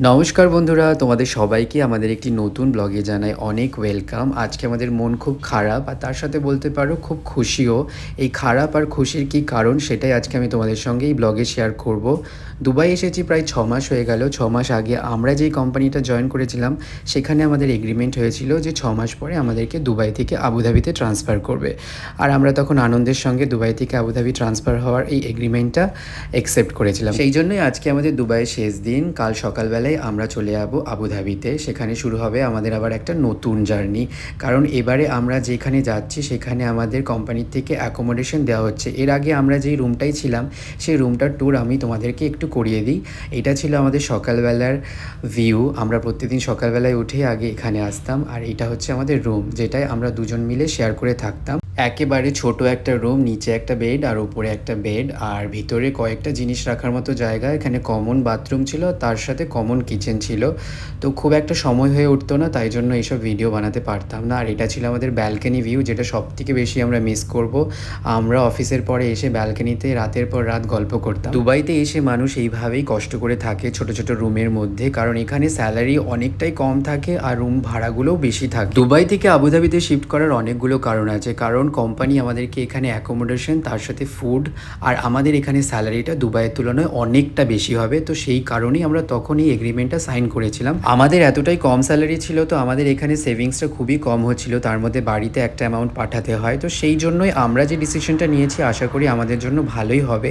নমস্কার বন্ধুরা, তোমাদের সবাইকে আমাদের একটি নতুন ব্লগে জানাই অনেক ওয়েলকাম। আজকে আমাদের মন খুব খারাপ আর তার সাথে বলতে পারো খুব খুশিও। এই খারাপ আর খুশির কী কারণ সেটাই আজকে আমি তোমাদের সঙ্গে এই ব্লগে শেয়ার করব। দুবাই এসেছি প্রায় 6 মাস হয়ে গেল। 6 মাস আগে আমরা যেই কোম্পানিটা জয়েন করেছিলাম সেখানে আমাদের এগ্রিমেন্ট হয়েছিল যে 6 মাস পরে আমাদেরকে দুবাই থেকে আবুধাবিতে ট্রান্সফার করবে। আর আমরা তখন আনন্দের সঙ্গে দুবাই থেকে আবুধাবি ট্রান্সফার হওয়ার এই এগ্রিমেন্টটা অ্যাকসেপ্ট করেছিলাম। সেই জন্যই আজকে আমাদের দুবাইয়ের শেষ দিন। কাল সকালবেলায় আমরা চলে যাবো আবুধাবিতে। সেখানে শুরু হবে আমাদের আবার একটা নতুন জার্নি। কারণ এবারে আমরা যেখানে যাচ্ছি সেখানে আমাদের কোম্পানির থেকে অ্যাকোমোডেশন দেওয়া হচ্ছে। এর আগে আমরা যেই রুমটাই ছিলাম সেই রুমটার ট্যুর আমি তোমাদেরকে একটু করিয়ে দিই। এটা ছিল আমাদের সকালবেলার ভিউ। আমরা প্রত্যেকদিন সকালবেলায় উঠে আগে এখানে আসতাম আর এটা হচ্ছে আমাদের রুম, যেটায় আমরা দুজন মিলে শেয়ার করে থাকতাম। একেবারে ছোট একটা রুম, নিচে একটা বেড আর উপরে একটা বেড, আর ভিতরে কয়েকটা জিনিস রাখার মতো জায়গা। এখানে কমন বাথরুম ছিল, তার সাথে কমন কিচেন ছিল। তো খুব একটা সময় হয়ে উঠতো না, তাই জন্য এইসব ভিডিও বানাতে পারতাম না। আর এটা ছিল আমাদের ব্যালকনি ভিউ, যেটা সবথেকে বেশি আমরা মিস করব। আমরা অফিসের পরে এসে ব্যালকনিতে রাতের পর রাত গল্প করতাম। দুবাইতে এসে মানুষ এইভাবেই কষ্ট করে থাকে ছোট ছোট রুমের মধ্যে, কারণ এখানে স্যালারি অনেকটাই কম থাকে আর রুম ভাড়াগুলোও বেশি থাকে। দুবাই থেকে আবুধাবিতে শিফট করার অনেকগুলো কারণ আছে। কারণ কোম্পানি আমাদেরকে এখানে অ্যাকোমোডেশন, তার সাথে ফুড, আর আমাদের এখানে স্যালারিটা দুবাইয়ের তুলনায় অনেকটা বেশি হবে। তো সেই কারণেই আমরা তখন এই এগ্রিমেন্টটা সাইন করেছিলাম। আমাদের এতটাই কম স্যালারি ছিল, তো আমাদের এখানে সেভিংসটা খুবই কম হচ্ছিল। তার মধ্যে বাড়িতে একটা অ্যামাউন্ট পাঠাতে হয়। তো সেই জন্যই আমরা যে ডিসিশনটা নিয়েছি আশা করি আমাদের জন্য ভালোই হবে।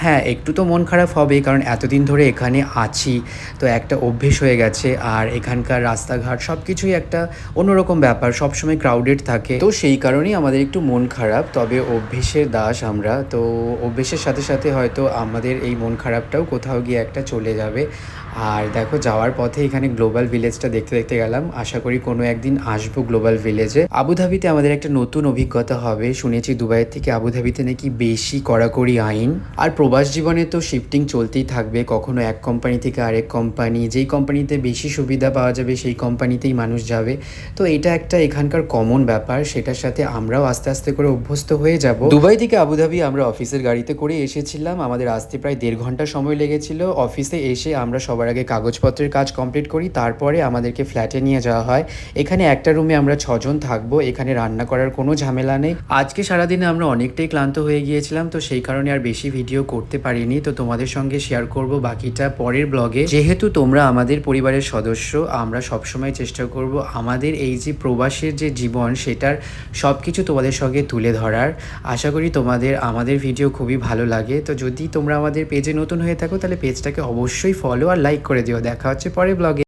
হ্যাঁ, একটু তো মন খারাপ হবে, কারণ এতদিন ধরে এখানে আছি, তো একটা অভ্যেস হয়ে গেছে। আর এখানকার রাস্তাঘাট সব কিছুই একটা অন্যরকম ব্যাপার, সবসময় ক্রাউডেড থাকে। তো সেই কারণেই আমাদের একটু মন খারাপ। তবে অভ্যেসের দাস আমরা, তো অভ্যেসের সাথে সাথে হয়তো আমাদের এই মন খারাপটাও কোথাও গিয়ে একটা চলে যাবে। আর দেখো, যাওয়ার পথে এখানে গ্লোবাল ভিলেজটা দেখতে দেখতে গেলাম। আশা করি কোনো একদিন আসবো গ্লোবাল ভিলেজে। আবুধাবিতে আমাদের একটা নতুন অভিজ্ঞতা হবে। শুনেছি দুবাইয়ের থেকে আবুধাবিতে নাকি বেশি কড়াকড়ি আইন। আর প্রবাস জীবনে তো শিফটিং চলতেই থাকবে, কখনো এক কোম্পানি থেকে আরেক কোম্পানি। যেই কোম্পানিতে বেশি সুবিধা পাওয়া যাবে সেই কোম্পানিতেই মানুষ যাবে। তো এটা একটা এখানকার কমন ব্যাপার, সেটার সাথে আমরাও আস্তে আস্তে করে অভ্যস্ত হয়ে যাব। দুবাই থেকে আবুধাবি আমরা অফিসের গাড়িতে করে এসেছিলাম। আমাদের আসতে প্রায় 1.5 ঘন্টা সময় লেগেছিল। অফিসে এসে আমরা সবার আগে কাগজপত্রের কাজ কমপ্লিট করি, তারপরে আমাদেরকে ফ্ল্যাটে নিয়ে যাওয়া হয়। এখানে একটা রুমে আমরা 6 জন থাকবো। এখানে রান্না করার কোনো ঝামেলা নেই। আজকে সারাদিনে আমরা অনেকটাই ক্লান্ত হয়ে গিয়েছিলাম, তো সেই কারণে আর বেশি ভিডিও করতে পারিনি। তো তোমাদের সঙ্গে শেয়ার করব বাকিটা পরের ব্লগে। যেহেতু তোমরা আমাদের পরিবারের সদস্য, আমরা সবসময় চেষ্টা করব আমাদের এই যে প্রবাসের যে জীবন সেটার সব কিছু তোমাদের সঙ্গে তুলে ধরার। আশা করি তোমাদের আমাদের ভিডিও খুবই ভালো লাগে। তো যদি তোমরা আমাদের পেজে নতুন হয়ে থাকো তাহলে পেজটাকে অবশ্যই ফলো আর লাইক করে দিও। দেখা হচ্ছে পরের ব্লগে।